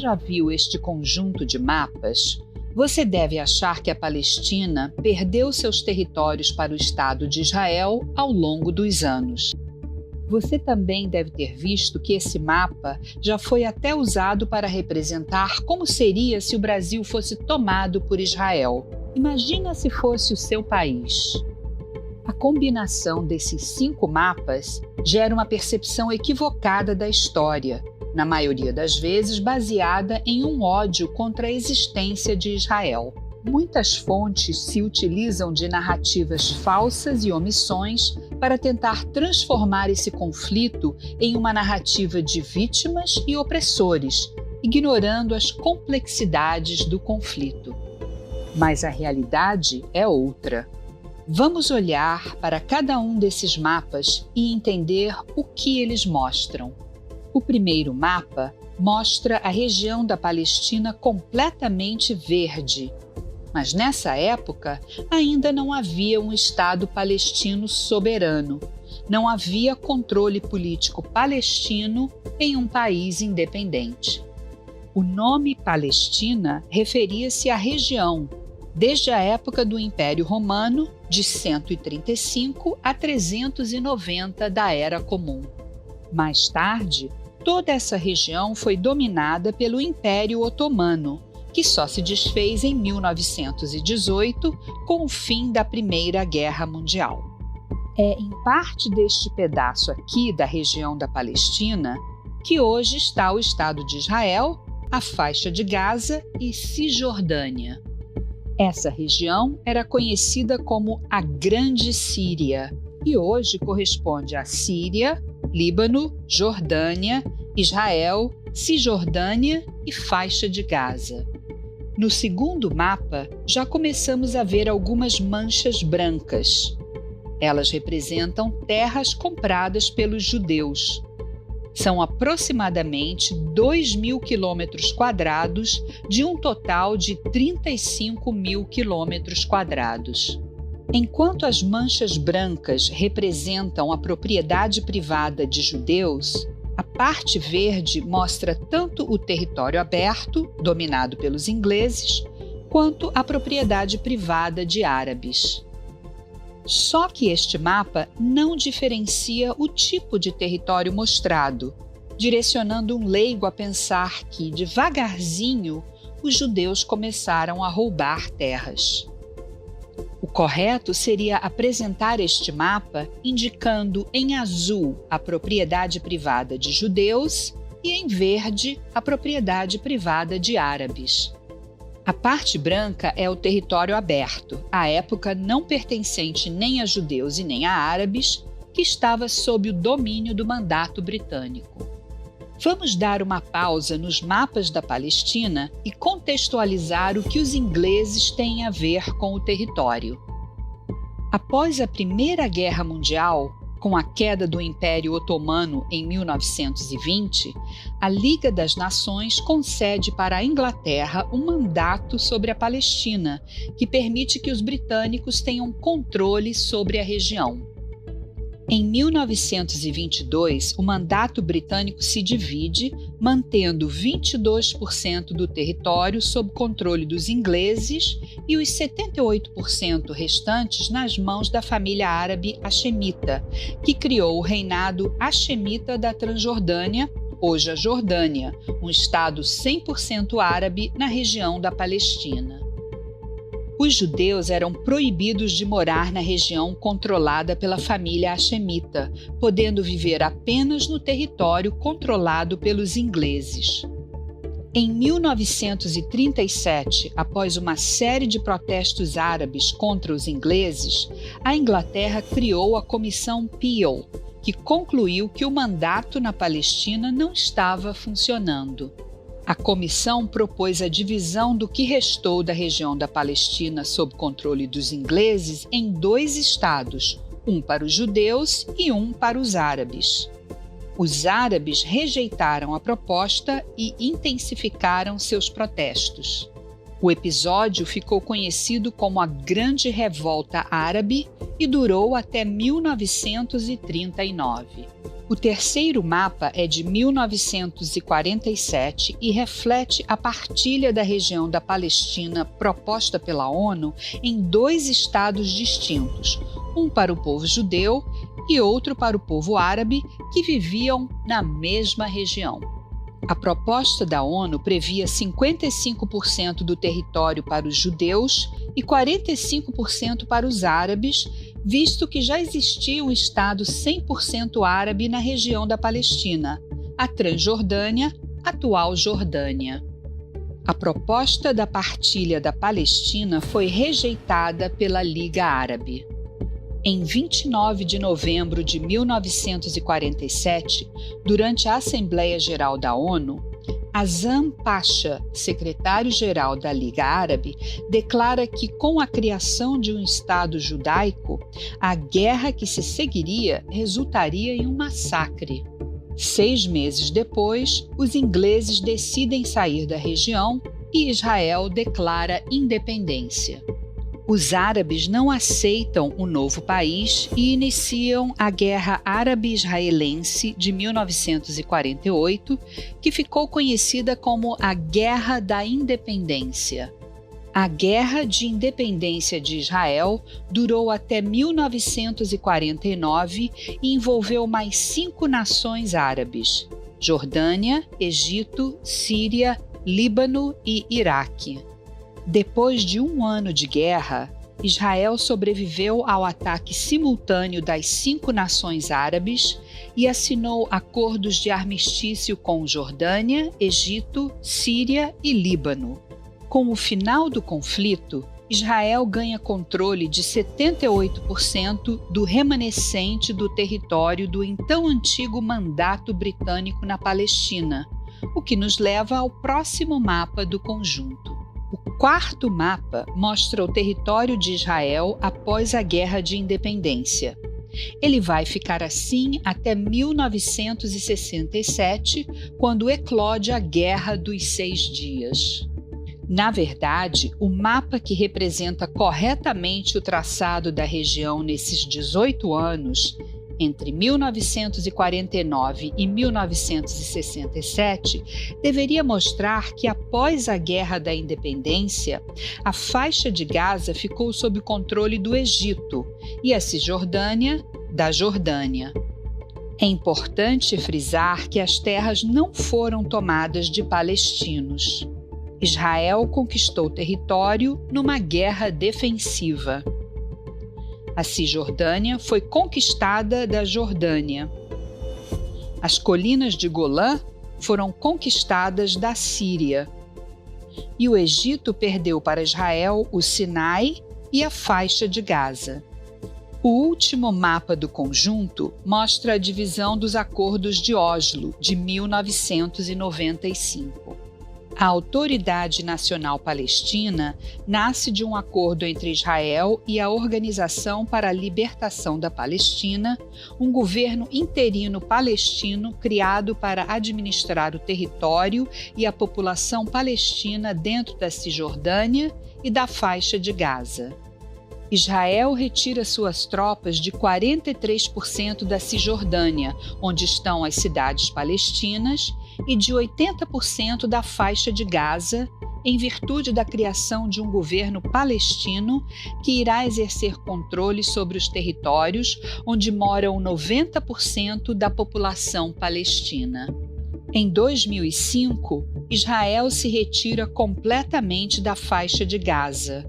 já viu este conjunto de mapas, você deve achar que a Palestina perdeu seus territórios para o Estado de Israel ao longo dos anos. Você também deve ter visto que esse mapa já foi até usado para representar como seria se o Brasil fosse tomado por Israel. Imagina se fosse o seu país. A combinação desses 5 mapas gera uma percepção equivocada da história, na maioria das vezes baseada em um ódio contra a existência de Israel. Muitas fontes se utilizam de narrativas falsas e omissões para tentar transformar esse conflito em uma narrativa de vítimas e opressores, ignorando as complexidades do conflito. Mas a realidade é outra. Vamos olhar para cada um desses mapas e entender o que eles mostram. O primeiro mapa mostra a região da Palestina completamente verde. Mas nessa época ainda não havia um Estado palestino soberano. Não havia controle político palestino em um país independente. O nome Palestina referia-se à região, desde a época do Império Romano, de 135 a 390 da Era Comum. Mais tarde, toda essa região foi dominada pelo Império Otomano, que só se desfez em 1918 com o fim da Primeira Guerra Mundial. É em parte deste pedaço aqui da região da Palestina que hoje está o Estado de Israel, a faixa de Gaza e Cisjordânia. Essa região era conhecida como a Grande Síria e hoje corresponde à Síria, Líbano, Jordânia, Israel, Cisjordânia e faixa de Gaza. No segundo mapa, já começamos a ver algumas manchas brancas. Elas representam terras compradas pelos judeus. São aproximadamente 2.000 quilômetros quadrados de um total de 35.000 quilômetros quadrados. Enquanto as manchas brancas representam a propriedade privada de judeus, a parte verde mostra tanto o território aberto, dominado pelos ingleses, quanto a propriedade privada de árabes. Só que este mapa não diferencia o tipo de território mostrado, direcionando um leigo a pensar que, devagarzinho, os judeus começaram a roubar terras. O correto seria apresentar este mapa indicando em azul a propriedade privada de judeus e em verde a propriedade privada de árabes. A parte branca é o território aberto, à época não pertencente nem a judeus e nem a árabes, que estava sob o domínio do mandato britânico. Vamos dar uma pausa nos mapas da Palestina e contextualizar o que os ingleses têm a ver com o território. Após a Primeira Guerra Mundial, com a queda do Império Otomano em 1920, a Liga das Nações concede para a Inglaterra um mandato sobre a Palestina, que permite que os britânicos tenham controle sobre a região. Em 1922, o mandato britânico se divide, mantendo 22% do território sob controle dos ingleses e os 78% restantes nas mãos da família árabe hashemita, que criou o reinado hashemita da Transjordânia, hoje a Jordânia, um estado 100% árabe na região da Palestina. Os judeus eram proibidos de morar na região controlada pela família hashemita, podendo viver apenas no território controlado pelos ingleses. Em 1937, após uma série de protestos árabes contra os ingleses, a Inglaterra criou a Comissão Peel, que concluiu que o mandato na Palestina não estava funcionando. A comissão propôs a divisão do que restou da região da Palestina sob controle dos ingleses em 2 estados, um para os judeus e um para os árabes. Os árabes rejeitaram a proposta e intensificaram seus protestos. O episódio ficou conhecido como a Grande Revolta Árabe e durou até 1939. O terceiro mapa é de 1947 e reflete a partilha da região da Palestina proposta pela ONU em 2 estados distintos, um para o povo judeu e outro para o povo árabe, que viviam na mesma região. A proposta da ONU previa 55% do território para os judeus e 45% para os árabes, visto que já existia um Estado 100% árabe na região da Palestina, a Transjordânia, atual Jordânia. A proposta da partilha da Palestina foi rejeitada pela Liga Árabe. Em 29 de novembro de 1947, durante a Assembleia Geral da ONU, Azam Pasha, secretário-geral da Liga Árabe, declara que, com a criação de um Estado judaico, a guerra que se seguiria resultaria em um massacre. 6 meses depois, os ingleses decidem sair da região e Israel declara independência. Os árabes não aceitam o novo país e iniciam a Guerra Árabe-Israelense de 1948, que ficou conhecida como a Guerra da Independência. A Guerra de Independência de Israel durou até 1949 e envolveu mais 5 nações árabes: Jordânia, Egito, Síria, Líbano e Iraque. Depois de 1 ano de guerra, Israel sobreviveu ao ataque simultâneo das 5 nações árabes e assinou acordos de armistício com Jordânia, Egito, Síria e Líbano. Com o final do conflito, Israel ganha controle de 78% do remanescente do território do então antigo mandato britânico na Palestina, o que nos leva ao próximo mapa do conjunto. O 4º mapa mostra o território de Israel após a Guerra de Independência. Ele vai ficar assim até 1967, quando eclode a Guerra dos 6 Dias. Na verdade, o mapa que representa corretamente o traçado da região nesses 18 anos, entre 1949 e 1967, deveria mostrar que após a Guerra da Independência, a faixa de Gaza ficou sob controle do Egito e a Cisjordânia da Jordânia. É importante frisar que as terras não foram tomadas de palestinos. Israel conquistou o território numa guerra defensiva. A Cisjordânia foi conquistada da Jordânia. As colinas de Golã foram conquistadas da Síria. E o Egito perdeu para Israel o Sinai e a faixa de Gaza. O último mapa do conjunto mostra a divisão dos Acordos de Oslo, de 1995. A Autoridade Nacional Palestina nasce de um acordo entre Israel e a Organização para a Libertação da Palestina, um governo interino palestino criado para administrar o território e a população palestina dentro da Cisjordânia e da faixa de Gaza. Israel retira suas tropas de 43% da Cisjordânia, onde estão as cidades palestinas, e de 80% da faixa de Gaza, em virtude da criação de um governo palestino que irá exercer controle sobre os territórios onde moram 90% da população palestina. Em 2005, Israel se retira completamente da faixa de Gaza.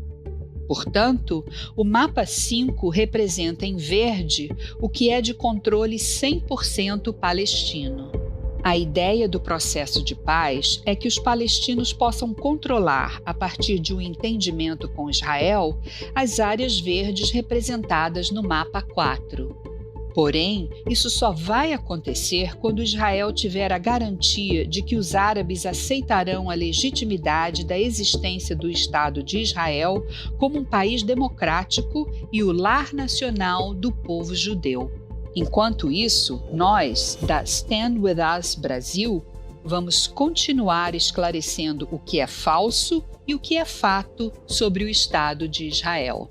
Portanto, o mapa 5 representa em verde o que é de controle 100% palestino. A ideia do processo de paz é que os palestinos possam controlar, a partir de um entendimento com Israel, as áreas verdes representadas no mapa 4. Porém, isso só vai acontecer quando Israel tiver a garantia de que os árabes aceitarão a legitimidade da existência do Estado de Israel como um país democrático e o lar nacional do povo judeu. Enquanto isso, nós, da Stand With Us Brasil, vamos continuar esclarecendo o que é falso e o que é fato sobre o Estado de Israel.